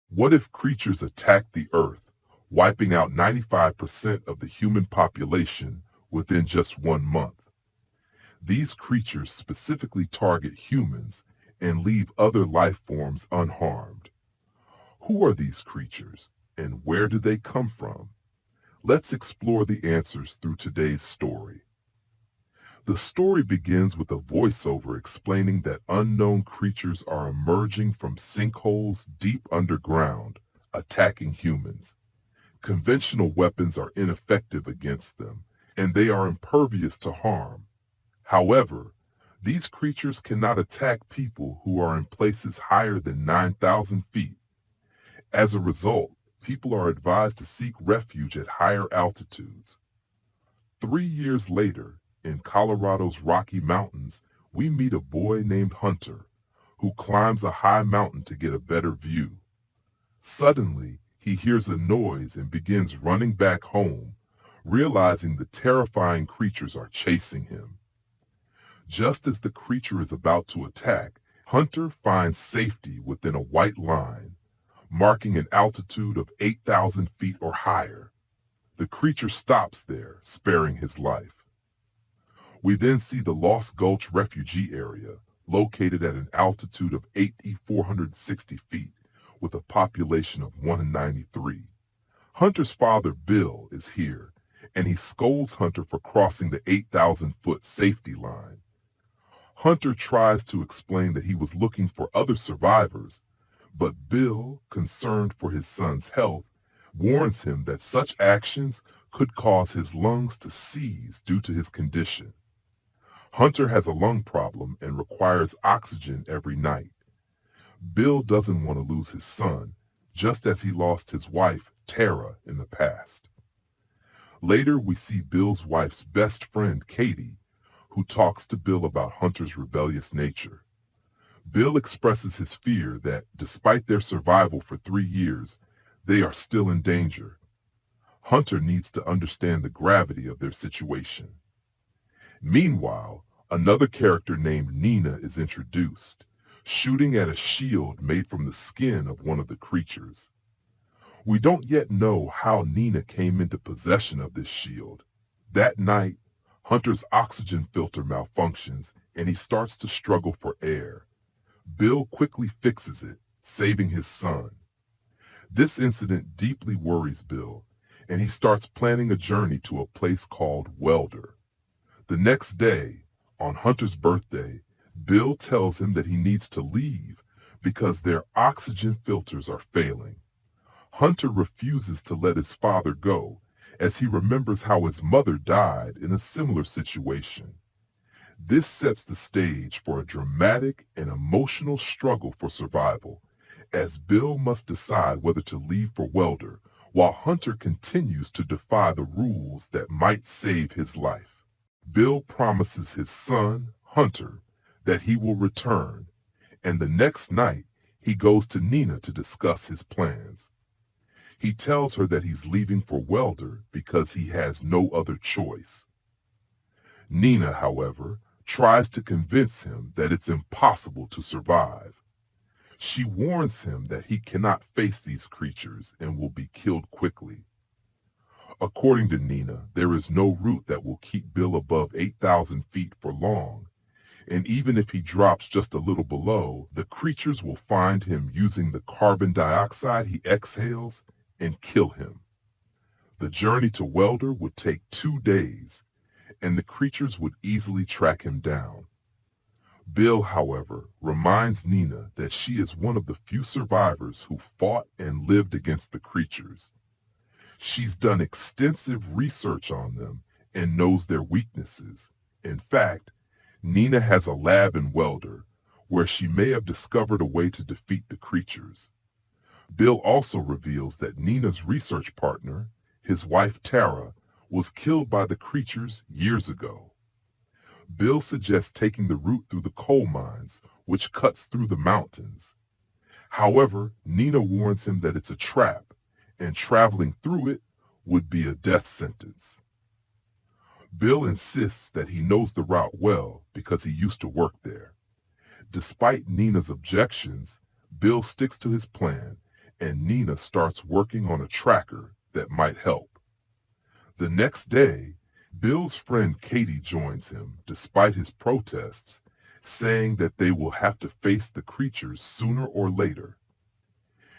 What if creatures attacked the Earth, wiping out 95% of the human population within just 1 month? These creatures specifically target humans and leave other life forms unharmed. Who are these creatures, and where do they come from? Let's explore the answers through today's story. The story begins with a voiceover explaining that unknown creatures are emerging from sinkholes deep underground, attacking humans. Conventional weapons are ineffective against them, and they are impervious to harm. However, these creatures cannot attack people who are in places higher than 9,000 feet. As a result, people are advised to seek refuge at higher altitudes. 3 years later, in Colorado's Rocky Mountains, we meet a boy named Hunter, who climbs a high mountain to get a better view. Suddenly, he hears a noise and begins running back home, realizing the terrifying creatures are chasing him. Just as the creature is about to attack, Hunter finds safety within a white line, marking an altitude of 8,000 feet or higher. The creature stops there, sparing his life. We then see the Lost Gulch refugee area, located at an altitude of 8,460 feet, with a population of 193. Hunter's father, Bill, is here, and he scolds Hunter for crossing the 8,000-foot safety line. Hunter tries to explain that he was looking for other survivors, but Bill, concerned for his son's health, warns him that such actions could cause his lungs to seize due to his condition. Hunter has a lung problem and requires oxygen every night. Bill doesn't want to lose his son, just as he lost his wife, Tara, in the past. Later, we see Bill's wife's best friend, Katie, who talks to Bill about Hunter's rebellious nature. Bill expresses his fear that, despite their survival for 3 years, they are still in danger. Hunter needs to understand the gravity of their situation. Meanwhile, another character named Nina is introduced, shooting at a shield made from the skin of one of the creatures. We don't yet know how Nina came into possession of this shield. That night, Hunter's oxygen filter malfunctions and he starts to struggle for air. Bill quickly fixes it, saving his son. This incident deeply worries Bill, and he starts planning a journey to a place called Welder. The next day, on Hunter's birthday, Bill tells him that he needs to leave because their oxygen filters are failing. Hunter refuses to let his father go, as he remembers how his mother died in a similar situation. This sets the stage for a dramatic and emotional struggle for survival, as Bill must decide whether to leave for Welder, while Hunter continues to defy the rules that might save his life. Bill promises his son, Hunter, that he will return, and the next night he goes to Nina to discuss his plans. He tells her that he's leaving for Welder because he has no other choice. Nina, however, tries to convince him that it's impossible to survive. She warns him that he cannot face these creatures and will be killed quickly. According to Nina, there is no route that will keep Bill above 8,000 feet for long, and even if he drops just a little below, the creatures will find him using the carbon dioxide he exhales and kill him. The journey to Welder would take 2 days, and the creatures would easily track him down. Bill, however, reminds Nina that she is one of the few survivors who fought and lived against the creatures. She's done extensive research on them and knows their weaknesses. In fact, Nina has a lab in Welder where she may have discovered a way to defeat the creatures. Bill also reveals that Nina's research partner, his wife Tara, was killed by the creatures years ago. Bill suggests taking the route through the coal mines, which cuts through the mountains. However, Nina warns him that it's a trap, and traveling through it would be a death sentence. Bill insists that he knows the route well because he used to work there. Despite Nina's objections, Bill sticks to his plan and Nina starts working on a tracker that might help. The next day, Bill's friend Katie joins him, despite his protests, saying that they will have to face the creatures sooner or later.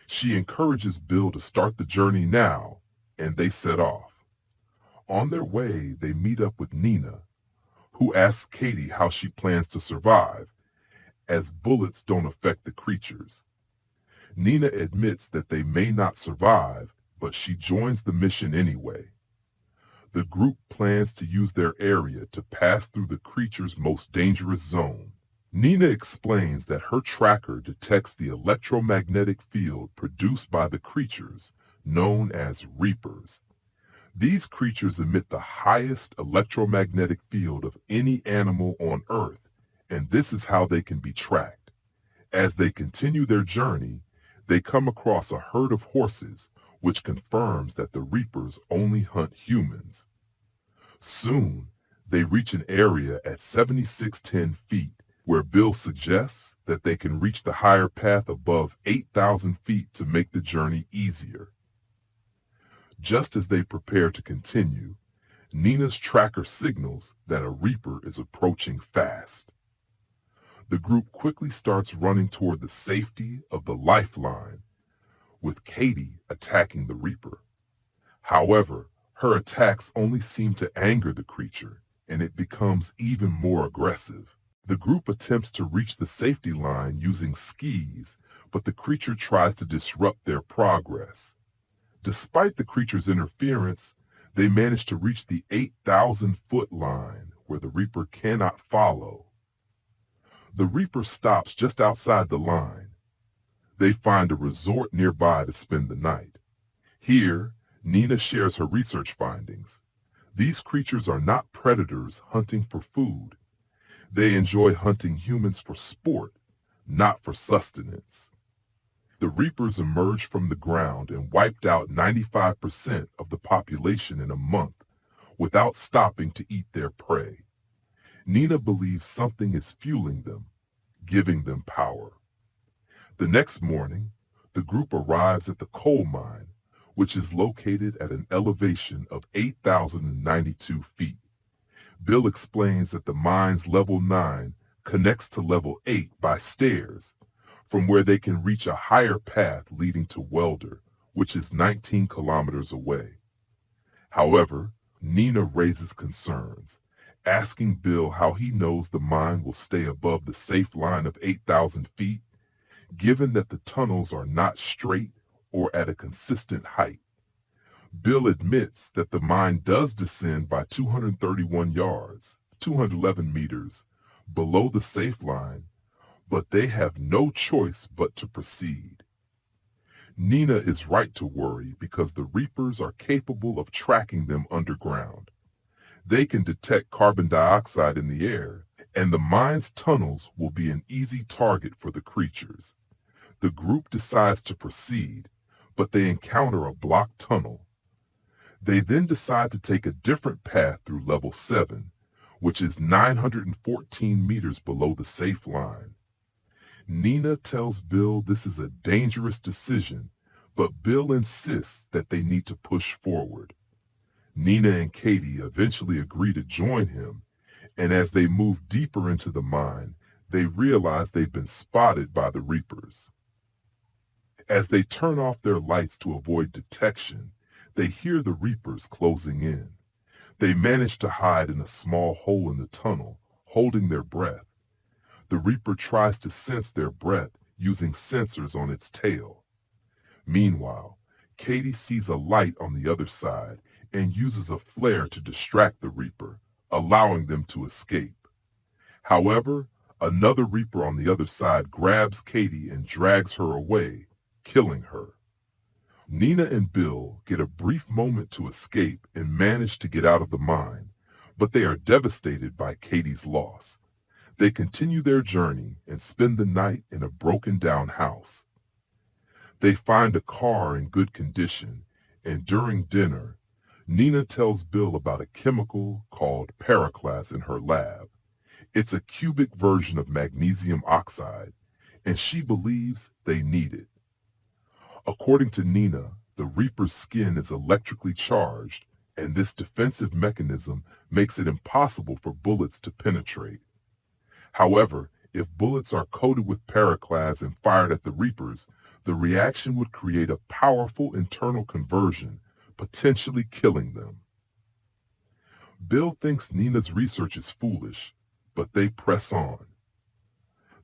She encourages Bill to start the journey now, and they set off. On their way, they meet up with Nina, who asks Katie how she plans to survive, as bullets don't affect the creatures. Nina admits that they may not survive, but she joins the mission anyway. The group plans to use their area to pass through the creature's most dangerous zone. Nina explains that her tracker detects the electromagnetic field produced by the creatures, known as reapers. These creatures emit the highest electromagnetic field of any animal on Earth, and this is how they can be tracked. As they continue their journey, they come across a herd of horses, which confirms that the reapers only hunt humans. Soon, they reach an area at 7610 feet, where Bill suggests that they can reach the higher path above 8,000 feet to make the journey easier. Just as they prepare to continue, Nina's tracker signals that a reaper is approaching fast. The group quickly starts running toward the safety of the lifeline, with Katie attacking the reaper. However, her attacks only seem to anger the creature, and it becomes even more aggressive. The group attempts to reach the safety line using skis, but the creature tries to disrupt their progress. Despite the creature's interference, they manage to reach the 8,000-foot line, where the reaper cannot follow. The reaper stops just outside the line. They find a resort nearby to spend the night. Here, Nina shares her research findings. These creatures are not predators hunting for food. They enjoy hunting humans for sport, not for sustenance. The reapers emerged from the ground and wiped out 95% of the population in a month without stopping to eat their prey. Nina believes something is fueling them, giving them power. The next morning, the group arrives at the coal mine, which is located at an elevation of 8,092 feet. Bill explains that the mine's level 9 connects to level 8 by stairs, from where they can reach a higher path leading to Welder, which is 19 kilometers away. However, Nina raises concerns, asking Bill how he knows the mine will stay above the safe line of 8,000 feet, given that the tunnels are not straight or at a consistent height. Bill admits that the mine does descend by 231 yards, 211 meters, below the safe line, but they have no choice but to proceed. Nina is right to worry because the reapers are capable of tracking them underground. They can detect carbon dioxide in the air, and the mine's tunnels will be an easy target for the creatures. The group decides to proceed, but they encounter a blocked tunnel. They then decide to take a different path through level 7, which is 914 meters below the safe line. Nina tells Bill this is a dangerous decision, but Bill insists that they need to push forward. Nina and Katie eventually agree to join him, and as they move deeper into the mine, they realize they've been spotted by the reapers. As they turn off their lights to avoid detection, they hear the reapers closing in. They manage to hide in a small hole in the tunnel, holding their breath. The reaper tries to sense their breath using sensors on its tail. Meanwhile, Katie sees a light on the other side and uses a flare to distract the reaper, allowing them to escape. However, another reaper on the other side grabs Katie and drags her away, killing her. Nina and Bill get a brief moment to escape and manage to get out of the mine, but they are devastated by Katie's loss. They continue their journey and spend the night in a broken-down house. They find a car in good condition, and during dinner, Nina tells Bill about a chemical called Paraclase in her lab. It's a cubic version of magnesium oxide, and she believes they need it. According to Nina, the Reaper's skin is electrically charged, and this defensive mechanism makes it impossible for bullets to penetrate. However, if bullets are coated with paraclaz and fired at the Reapers, the reaction would create a powerful internal conversion, potentially killing them. Bill thinks Nina's research is foolish, but they press on.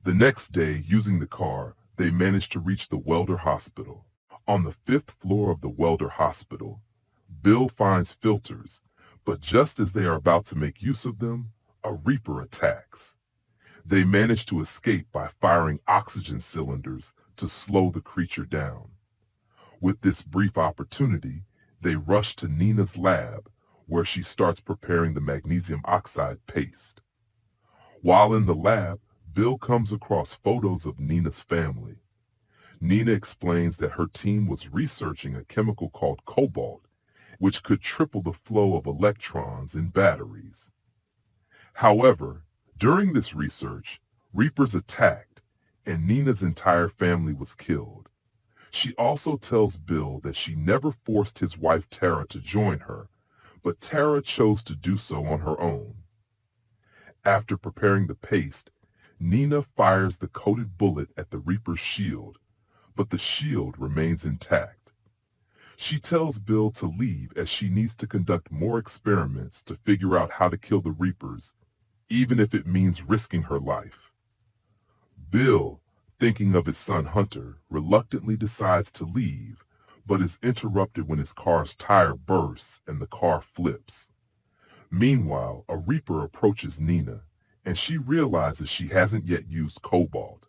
The next day, using the car, they manage to reach the Welder Hospital. On the 5th floor of the Welder Hospital, Bill finds filters, but just as they are about to make use of them, a Reaper attacks. They manage to escape by firing oxygen cylinders to slow the creature down. With this brief opportunity, they rush to Nina's lab, where she starts preparing the magnesium oxide paste. While in the lab, Bill comes across photos of Nina's family. Nina explains that her team was researching a chemical called cobalt, which could triple the flow of electrons in batteries. However, during this research, Reapers attacked, and Nina's entire family was killed. She also tells Bill that she never forced his wife Tara to join her, but Tara chose to do so on her own. After preparing the paste, Nina fires the coated bullet at the Reaper's shield, but the shield remains intact. She tells Bill to leave as she needs to conduct more experiments to figure out how to kill the Reapers, even if it means risking her life. Bill, thinking of his son Hunter, reluctantly decides to leave, but is interrupted when his car's tire bursts and the car flips. Meanwhile, a Reaper approaches Nina, and she realizes she hasn't yet used cobalt.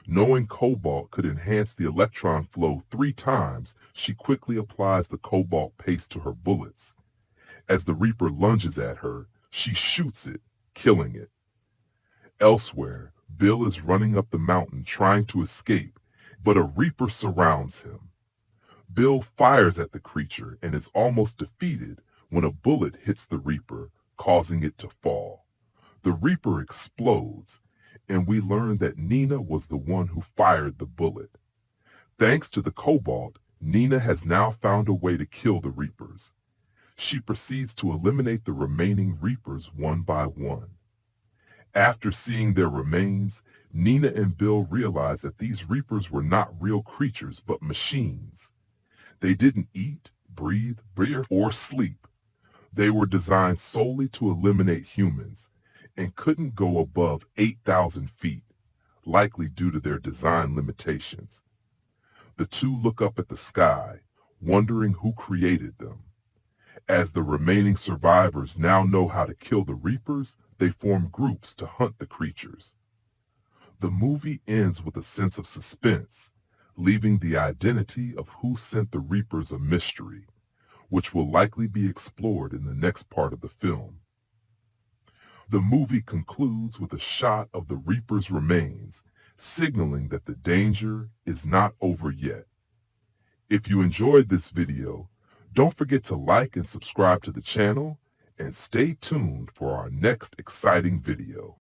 Knowing cobalt could enhance the electron flow 3 times, she quickly applies the cobalt paste to her bullets. As the Reaper lunges at her, she shoots it, killing it. Elsewhere, Bill is running up the mountain trying to escape, but a Reaper surrounds him. Bill fires at the creature and is almost defeated when a bullet hits the Reaper, causing it to fall. The Reaper explodes, and we learn that Nina was the one who fired the bullet. Thanks to the cobalt, Nina has now found a way to kill the Reapers. She proceeds to eliminate the remaining Reapers one by one. After seeing their remains, Nina and Bill realize that these Reapers were not real creatures but machines. They didn't eat, breathe, or sleep. They were designed solely to eliminate humans and couldn't go above 8,000 feet, likely due to their design limitations. The two look up at the sky, wondering who created them. As the remaining survivors now know how to kill the Reapers, they form groups to hunt the creatures. The movie ends with a sense of suspense, leaving the identity of who sent the Reapers a mystery, which will likely be explored in the next part of the film. The movie concludes with a shot of the Reaper's remains, signaling that the danger is not over yet. If you enjoyed this video, don't forget to like and subscribe to the channel, and stay tuned for our next exciting video.